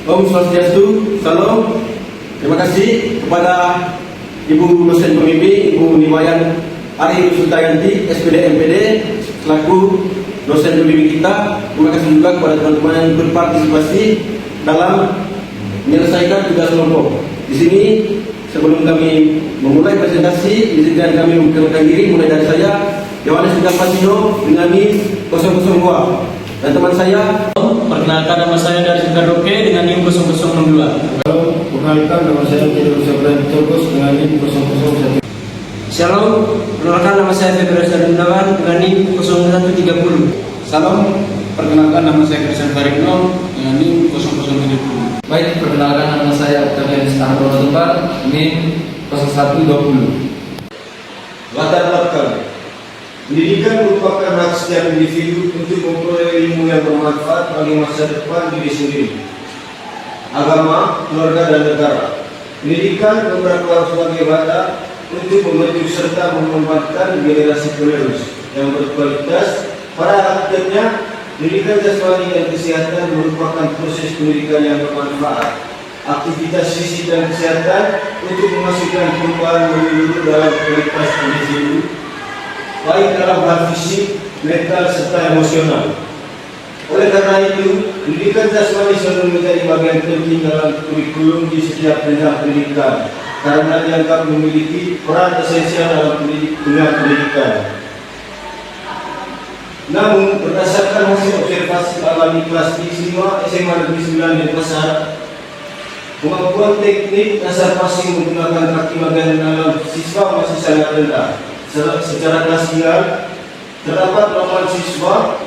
Om Swastiastu, Salam. Terima kasih kepada Ibu dosen pembimbing, Ibu Niwayan Ari Sultayanti, SPD MPD, selaku dosen pembimbing kita. Terima kasih juga kepada teman-teman yang berpartisipasi dalam menyelesaikan tugas kelompok. Di sini sebelum kami memulai presentasi, izinkan kami memperkenalkan diri mulai dari saya, Yohanes Pasino dengan NIM 002 dan teman saya. Perkenalkan, nama saya dari Sukaroke dengan NIM 0062. Halo, perkenalkan nama saya Kiri Sabran Togos dengan NIM 001. Shalom, perkenalkan nama saya Februari Sarundawan dengan NIM 0130. Salam, perkenalkan nama saya Christian Farigno dengan NIM 0070. Baik, perkenalkan nama saya Octavian Stambro Tempat, NIM 0120. Latar belakang. Pendidikan merupakan hak setiap individu untuk memperoleh ilmu yang bermanfaat bagi masa depan diri sendiri, agama, keluarga, dan negara. Pendidikan berperan sebagai wadah untuk membentuk serta mengembangkan generasi penerus yang berkualitas. Pada akhirnya, pendidikan jasmani dan kesehatan merupakan proses pendidikan yang bermanfaat. Aktivitas fisik dan kesehatan untuk menghasilkan perubahan menyeluruh dalam kualitas individu, baik dalam hal fisik, mental, serta emosional. Oleh karena itu, pendidikan jasmani selalu menjadi bagian penting dalam kurikulum di setiap jenjang pendidikan karena dianggap memiliki peran esensial dalam dunia pendidikan. Namun, berdasarkan hasil observasi alami kelas 5 SMA Negeri 9 Denpasar, kemampuan teknik dasar passing menggunakan kaki bagian dalam siswa masih sangat rendah. Secara nasional, terdapat 8 siswa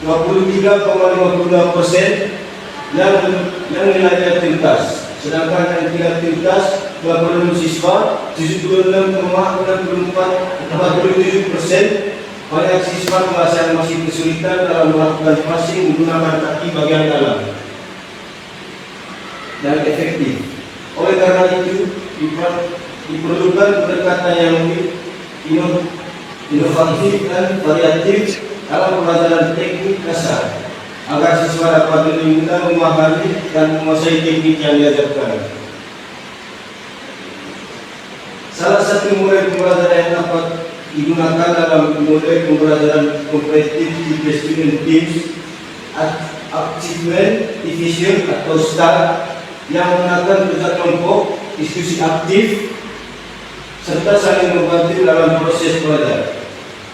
23,52% yang nilainya tuntas, sedangkan yang tidak tuntas 26 siswa 76,47%. Banyak siswa kelas yang masih kesulitan dalam melakukan passing menggunakan kaki bagian dalam dan efektif. Oleh karena itu, diperlukan pendekatan yang inovatif dan variatif dalam pembelajaran teknik dasar agar siswa dapat lebih mudah memahami dan menguasai teknik yang diajarkan. Salah satu model pembelajaran yang dapat digunakan dalam model pembelajaran kompetitif tipe student teams, achievement division atau STAR, yang menggunakan kerja kelompok, diskusi aktif, serta saling membantu dalam proses belajar.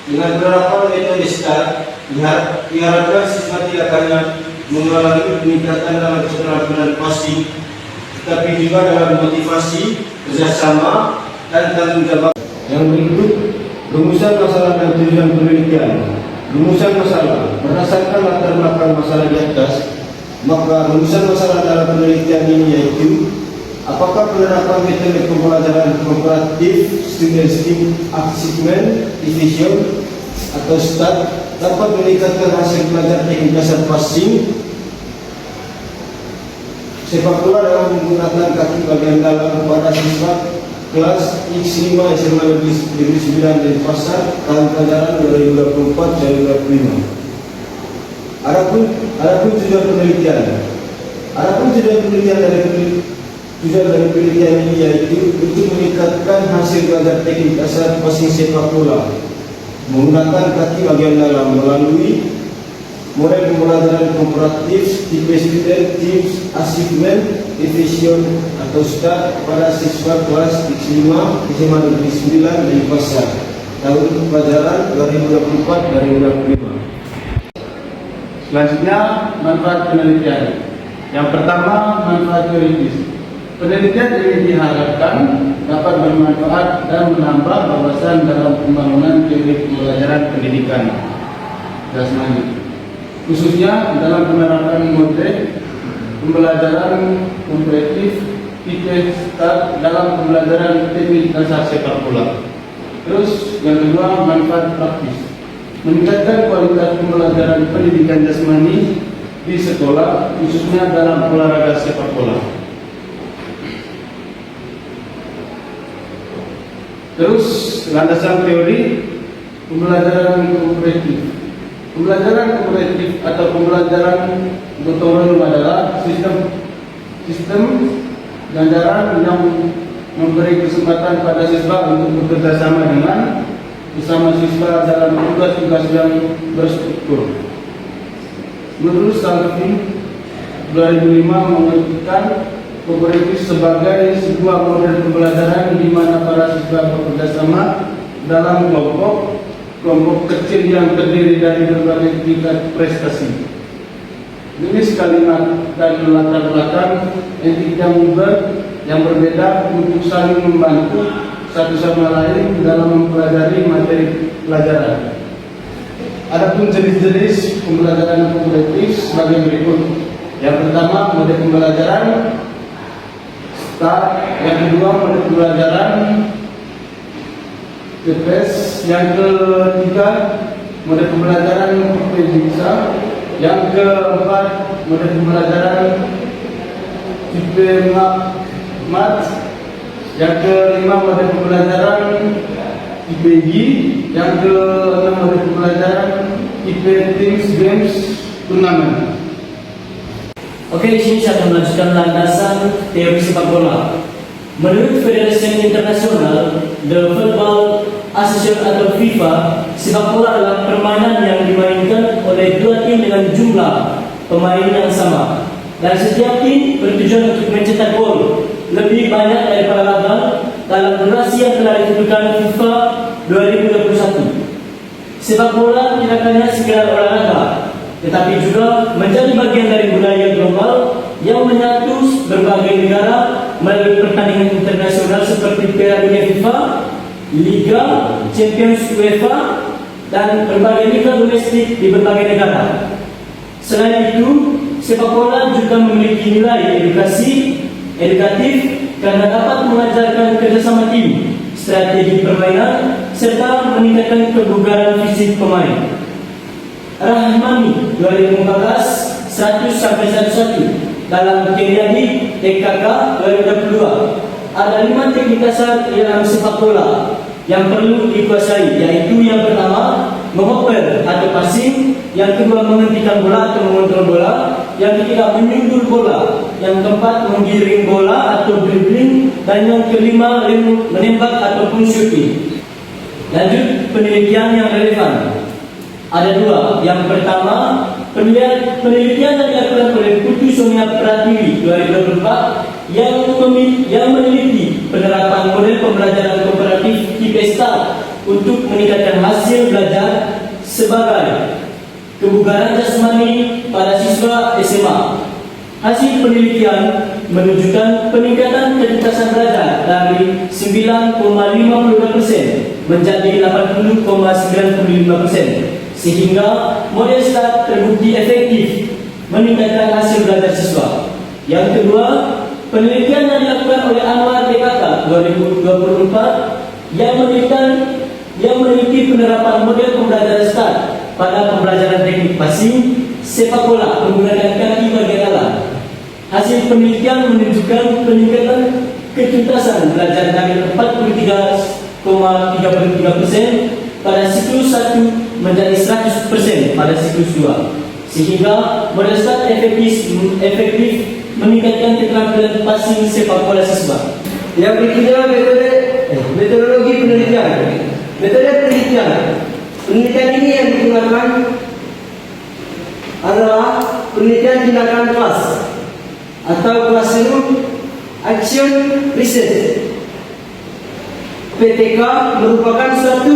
Dengan penerapan metode STAR, diharapkan siswa tidak hanya mengalami peningkatan dalam keterampilan passing, tetapi juga dalam motivasi, kerjasama, dan tanggung jawab. Yang berikut, rumusan masalah dan tujuan penelitian. Rumusan masalah berdasarkan latar belakang masalah di atas, maka rumusan masalah dalam penelitian ini yaitu: apakah penerapan metode pembelajaran komparatif student team achievement division atau STAR dapat meningkatkan hasil belajar teknik dasar passing sepak bola dalam menggunakan kaki bagian dalam pada siswa kelas X5 SMA Negeri 9 Denpasar tahun pelajaran 2024-2025. Adapun tujuan penelitian. Tujuan dari penelitian ini yaitu untuk meningkatkan hasil belajar teknik dasar passing sepak bola menggunakan kaki bagian dalam melalui model pembelajaran komparatif tipe student teams achievement division atau STAR pada siswa kelas X5 SMA Negeri 9 Denpasar tahun pelajaran 2024-2025. Selanjutnya, manfaat penelitian. Yang pertama, manfaat teoritis. Penelitian ini diharapkan dapat bermanfaat dan menambah wawasan dalam pembangunan teori pembelajaran pendidikan jasmani, khususnya dalam penerapan model pembelajaran kompetitif tipe STAR dalam pembelajaran teknik dasar sepak bola. Terus yang kedua, manfaat praktis. Meningkatkan kualitas pembelajaran pendidikan jasmani di sekolah, khususnya dalam olahraga sepak bola. Terus landasan teori pembelajaran kompetitif. Pembelajaran kompetitif atau pembelajaran gotong royong adalah sistem sistem ganjaran yang memberi kesempatan pada siswa untuk bekerja sama dengan bersama siswa dalam tugas-tugas yang berstruktur. Menurut Salvi, 2005 mengajukan kooperatif sebagai sebuah model pembelajaran di mana para siswa bekerja sama dalam kelompok kecil yang terdiri dari berbagai tingkat prestasi. Jenis kalimat dan latar belakang yang berbeda untuk saling membantu satu sama lain dalam mempelajari materi pelajaran. Adapun jenis-jenis pembelajaran kooperatif sebagai berikut. Yang pertama, model pembelajaran STAR. Yang kedua, model pembelajaran TPS. Yang ketiga, model pembelajaran PPJISA. Yang keempat, model pembelajaran tipe MAT. Yang kelima, model pembelajaran tipe G. Yang keenam, model pembelajaran tipe Teams Games Turnamen. Oke, di sini saya akan melanjutkan landasan teori sepak bola. Menurut Federasi Internasional, The Football Association atau FIFA, sepak bola adalah permainan yang dimainkan oleh dua tim dengan jumlah pemain yang sama. Dan setiap tim bertujuan untuk mencetak gol lebih banyak daripada lawan dalam durasi yang telah ditentukan FIFA 2021. Sepak bola tidak hanya sekedar olahraga, tetapi juga menjadi bagian dari budaya global yang menyatu berbagai negara melalui pertandingan internasional seperti Piala Dunia FIFA, Liga Champions UEFA, dan berbagai liga domestik di berbagai negara. Selain itu, sepak bola juga memiliki nilai edukatif karena dapat mengajarkan kerjasama tim, strategi permainan, serta meningkatkan kebugaran fisik pemain. Rahmani 2014 100-101 dalam Keriadi TKK 2022 ada 5 teknik dasar dalam sepak bola yang perlu dikuasai, yaitu yang pertama mengoper atau passing, yang kedua menghentikan bola atau mengontrol bola, yang ketiga menyundul bola, yang keempat menggiring bola atau dribbling, dan yang kelima menembak ataupun shooting. Lanjut penelitian yang relevan. Ada 2. Yang pertama, penelitian yang dilakukan oleh Putu Sonia Pratiwi 2024 yang meneliti penerapan model pembelajaran kooperatif tipe STAR untuk meningkatkan hasil belajar sebagai kebugaran jasmani pada siswa SMA. Hasil penelitian menunjukkan peningkatan kecerdasan belajar dari 9,52% menjadi 80,95%. Sehingga model STAR terbukti efektif meningkatkan hasil belajar siswa. Yang kedua, penelitian yang dilakukan oleh Anwar DKK 2024 yang meneliti penerapan model pembelajaran STAR pada pembelajaran teknik passing sepak bola menggunakan kaki bagian alat. Hasil penelitian menunjukkan peningkatan kecerdasan belajar dari 43,33% pada siklus 1 menjadi 100% pada siklus 2, sehingga model STAR efektif meningkatkan keterampilan passing sepak bola siswa. Yang berikutnya metodologi penelitian. Metode penelitian ini yang digunakan adalah penelitian tindakan kelas atau classroom action research. PTK merupakan suatu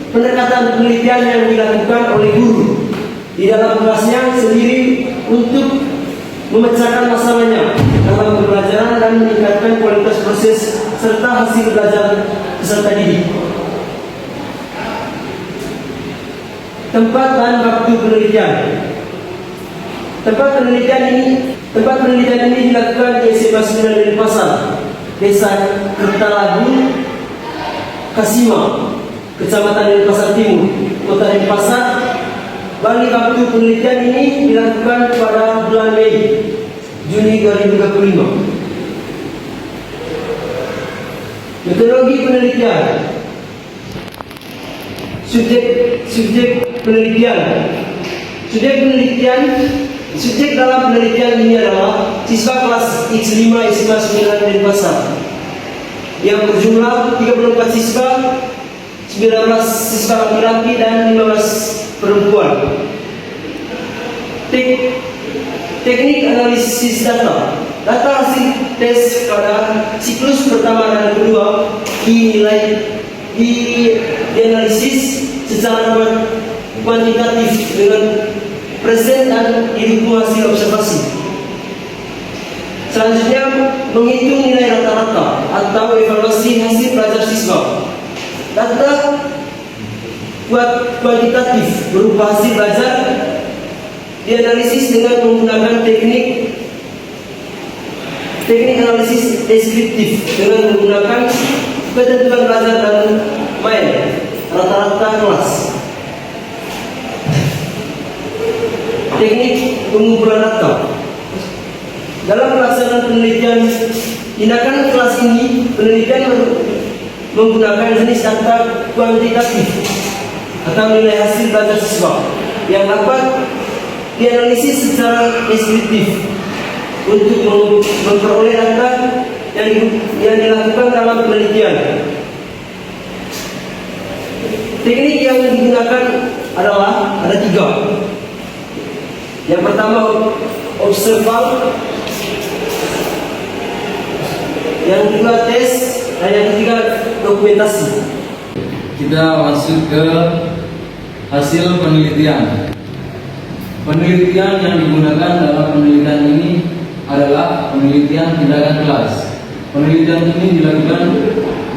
pendekatan penelitian yang dilakukan oleh guru di dalam kelasnya sendiri untuk memecahkan masalahnya dalam pembelajaran dan meningkatkan kualitas proses serta hasil belajar peserta didik. Tempat dan waktu penelitian. Tempat penelitian ini dilakukan di SMA 9 Denpasar, Desa Kertalagu, Kasima, Kecamatan Denpasar Timur, Kota Denpasar. Bagi waktu penelitian ini dilakukan pada bulan Mei, Juni 2025. Metodologi penelitian. Subjek penelitian. Subjek penelitian Subjek dalam penelitian ini adalah siswa kelas X5, X5, 9 Denpasar yang berjumlah 34 siswa, 19 siswa laki-laki dan 15 perempuan. Teknik analisis data. Data hasil tes pada siklus pertama dan kedua dianalisis secara kuantitatif dengan present dan didukung hasil observasi. Selanjutnya, menghitung nilai rata-rata atau evaluasi hasil belajar siswa. Data kuantitatif berupa hasil belajar dianalisis dengan menggunakan teknik analisis deskriptif dengan menggunakan ketentuan belajar dan main rata-rata kelas. Teknik pengumpulan data. Dalam pelaksanaan penelitian tindakan kelas ini, penelitian menggunakan jenis data kuantitatif atau nilai hasil belajar siswa yang dapat dianalisis secara deskriptif untuk memperoleh data yang dilakukan dalam penelitian. Teknik yang digunakan ada 3. Yang pertama observal, yang kedua tes, dan yang ketiga dokumentasi. Kita masuk ke hasil penelitian. Penelitian yang digunakan dalam penelitian ini adalah penelitian tindakan kelas. Penelitian ini dilakukan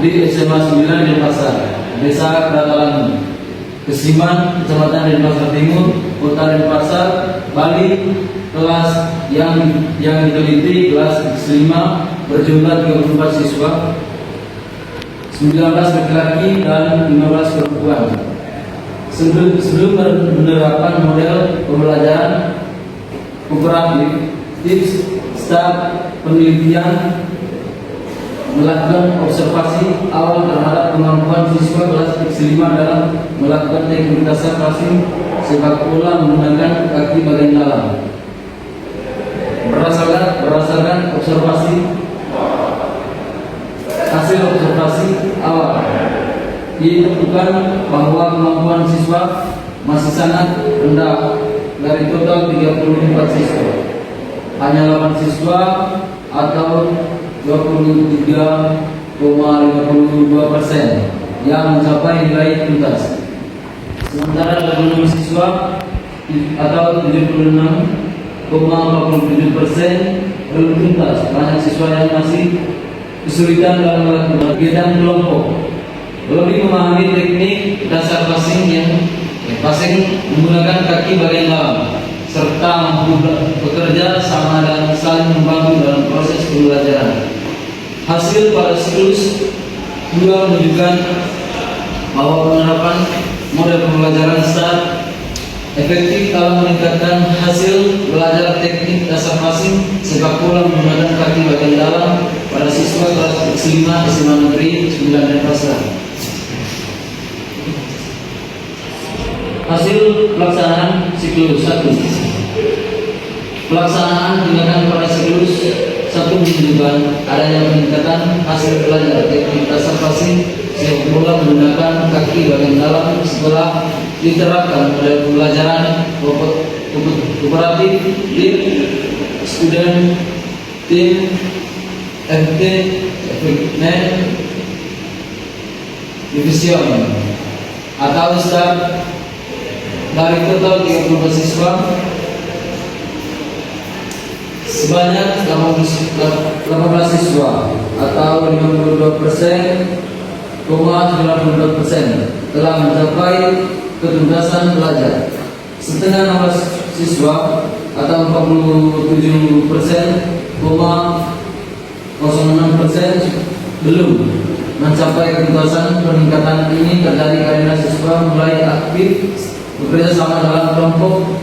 di SMA 9 Denpasar, Desa Kratalangi, Kesiman, Kecamatan Denpasar Timur, Kota Denpasar, Bali. Kelas yang diteliti kelas X5 berjumlah 34 siswa, 19 laki-laki dan 15 perempuan. Sebelum menerapkan model pembelajaran kooperatif, tips start penelitian melakukan observasi awal terhadap kemampuan siswa kelas X5 dalam melakukan teknik dasar passing sepak bola menggunakan kaki bagian dalam. Berdasarkan observasi hasil observasi awal ditemukan bahwa kemampuan siswa masih sangat rendah. Dari total 34 siswa, hanya 8 siswa atau 23,52% yang mencapai nilai tuntas. Sementara 26 siswa atau 76,47% belum tuntas. Banyak siswa yang masih kesulitan dalam melakukan kegiatan kelompok. Lebih memahami teknik dasar passing menggunakan kaki bagian dalam, serta mampu bekerja sama dan saling membantu dalam proses pembelajaran. Hasil pada siklus 2 menunjukkan bahwa penerapan model pembelajaran STAR efektif dalam meningkatkan hasil belajar teknik dasar passing sepak bola menggunakan kaki bagian dalam pada siswa kelas X5 SMA Negeri 9 Denpasar. Hasil pelaksanaan siklus 1. Pelaksanaan tindakan pada siklus 1 menunjukkan adanya peningkatan hasil belajar teknik dasar passing sepak bola menggunakan kaki bagian dalam setelah diterapkan model pembelajaran kooperatif, student, tim, FT, equipment, division atau STAR. Dari total 34 siswa, sebanyak 18 siswa atau 52,92% telah mencapai ketuntasan belajar. Setengah 16 siswa atau 47,06% belum mencapai ketuntasan. Peningkatan ini terjadi karena siswa mulai aktif bekerja sama dalam kelompok,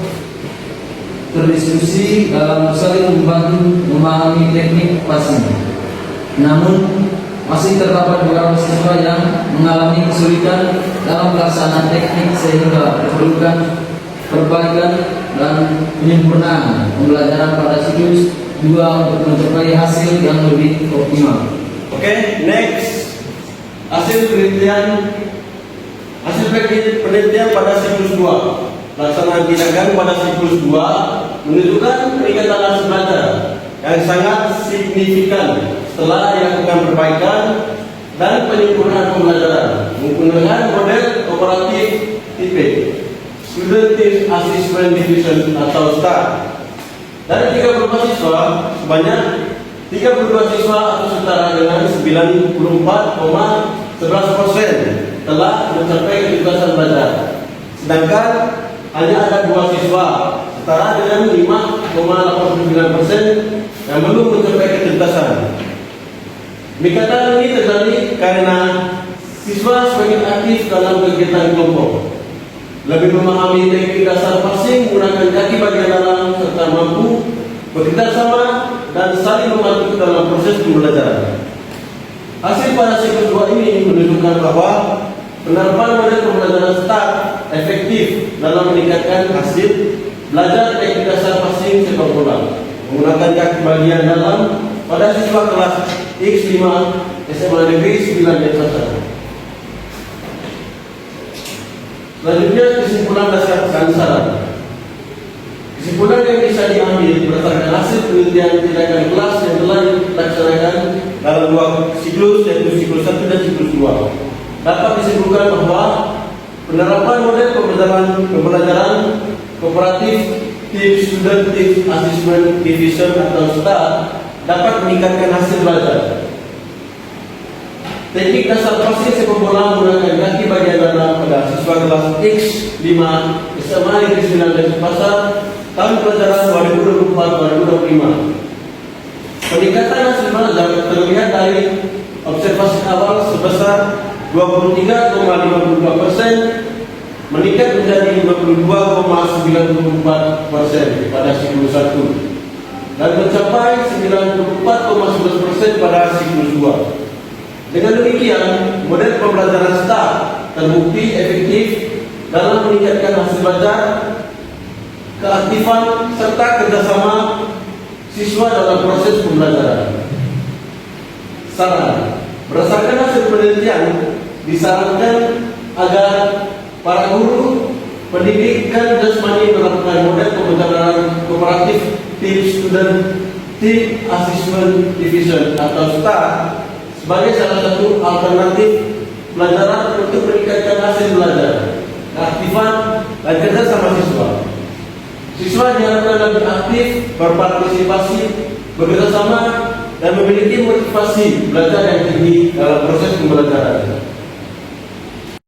berdiskusi dalam saling membantu memahami teknik passing. Namun masih terdapat beberapa siswa yang mengalami kesulitan dalam pelaksanaan teknik sehingga diperlukan perbaikan dan penyempurnaan pembelajaran pada siklus 2 untuk mencapai hasil yang lebih optimal. Oke, next. Hasil penelitian pada siklus 2. Pelaksanaan tindakan pada siklus 2 menunjukkan peningkatan hasil belajar yang sangat signifikan setelah dilakukan perbaikan dan penyempurnaan pembelajaran menggunakan model kooperatif tipe Student Team Assessment Division atau STAR. Dari 30 mahasiswa, sebanyak 32 siswa atau setara dengan 94,11% telah mencapai kecerdasan belajar. Sedangkan hanya ada 2 siswa setara dengan 5,89% yang belum mencapai kecerdasan. Peningkatan ini terjadi karena siswa semakin aktif dalam kegiatan kelompok, lebih memahami teknik dasar passing menggunakan kaki bagian dalam serta mampu bekerja sama dan saling membantu dalam proses pembelajaran. Hasil pada siklus 2 ini menunjukkan bahwa penerapan model pembelajaran STAR efektif dalam meningkatkan hasil belajar teknik dasar passing sepak bola menggunakan kaki bagian dalam pada siswa kelas X5 SMA Negeri 9 Denpasar. Selanjutnya kesimpulan dasar dan saran. Kesimpulan yang bisa diambil berdasarkan hasil penelitian tindakan kelas yang telah dilaksanakan dalam 2 siklus, yaitu siklus 1 dan siklus 2, dapat disimpulkan bahwa penerapan model pembelajaran kooperatif Team Student Team Assessment Division atau STAR dapat meningkatkan hasil belajar. Teknik dasar passing sepak bola menggunakan kaki bagian dalam pada siswa kelas X5 SMA Negeri 9 Denpasar tahun pelajaran 2024-2025. Peningkatan hasil belajar terlihat dari observasi awal sebesar 23,52%, meningkat menjadi 52,94% pada siklus 1 dan mencapai 94,11% pada siklus 2. Dengan demikian, model pembelajaran STAR terbukti efektif dalam meningkatkan hasil belajar, keaktifan, serta kerjasama siswa dalam proses pembelajaran. Saran: berdasarkan hasil penelitian, disarankan agar para guru pendidikan jasmani menerapkan model pembelajaran kooperatif Team Student Team Assessment Division atau STAR sebagai salah satu alternatif pelajaran untuk meningkatkan hasil belajar, keaktifan, dan kerjasama siswa. Siswa diharapkan lebih aktif, berpartisipasi, bekerjasama, dan memiliki motivasi belajar yang tinggi dalam proses pembelajaran.